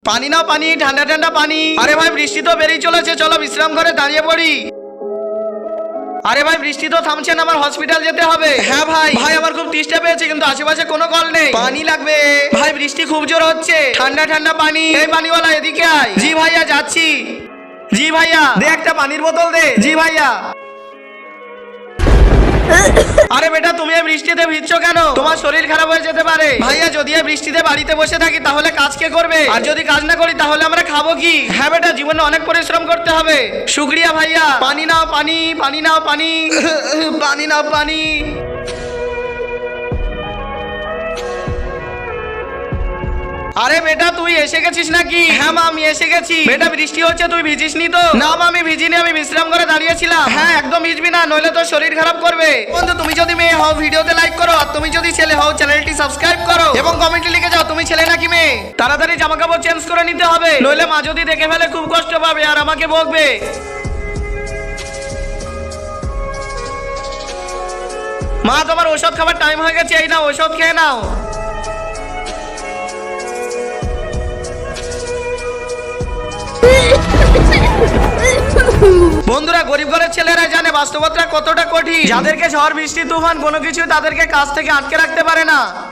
পানি নাও, পানি, ঠান্ডা ঠান্ডা পানি। আরে ভাই বৃষ্টি তো বেরিয়ে চলেছে, চলো বিশ্রাম করে দাঁড়িয়ে পড়ি। আরে ভাই বৃষ্টি তো থামছে না, আমার হসপিটাল যেতে হবে। হ্যাঁ ভাই, ভাই আমার খুব তেষ্টা পেয়েছে কিন্তু আশেপাশে কোনো কল নেই। পানি লাগবে ভাই, বৃষ্টি খুব জোর হচ্ছে, ঠান্ডা ঠান্ডা পানি। এই পানিওয়ালা এদিকে আয়। জি ভাইয়া যাচ্ছি। জি ভাইয়া দে একটা পানির বোতল দে। জি ভাইয়া। আরে বেটা তুমি এই বৃষ্টিতে ভিজছো কেন? তোমার শরীর খারাপ হয়ে যেতে পারে। ভাইয়া যদি এই বৃষ্টিতে বাড়িতে বসে থাকি তাহলে কাজ কে করবে? আর যদি কাজ না করি তাহলে আমরা খাবো কি? হ্যাঁ বেটা জীবনে অনেক পরিশ্রম করতে হবে। শুক্রিয়া ভাইয়া। পানি নাও পানি, পানি নাও পানি। পানি নাও পানি। আরে বেটা তুই এসে গেছিস নাকি? হ্যাঁ মা আমি এসে গেছি। বেটা বৃষ্টি হচ্ছে, তুই ভিজিসনি তো? না মা আমি ভিজিনি, আমি বিশ্রাম করে দাঁড়িয়েছিলাম। হ্যাঁ একদম ভিজবি না, নইলে তোর শরীর খারাপ করবে। বন্ধু তুমি যদি মেয়ে হও ভিডিওতে লাইক করো, আর তুমি যদি ছেলে হও চ্যানেলটি সাবস্ক্রাইব করো এবং কমেন্টে লিখে যাও তুমি ছেলে নাকি মেয়ে। তাড়াতাড়ি জামা কাপড় চেঞ্জ করে নিতে হবে, নইলে মা যদি দেখে ফেলে খুব কষ্ট পাবে আর আমাকে বকবে। মা তোমার ওষুধ খাবার টাইম হয়ে গেছে, এই নাও ওষুধ খেয়ে নাও। বন্ধুরা গরিব ঘরের ছেলেরা জানে বাস্তবতা কতটা কঠিন। যাদেরকে ঝড় বৃষ্টি তুফান কোনো কিছু তাদেরকে কাজ থেকে আটকে রাখতে পারে না।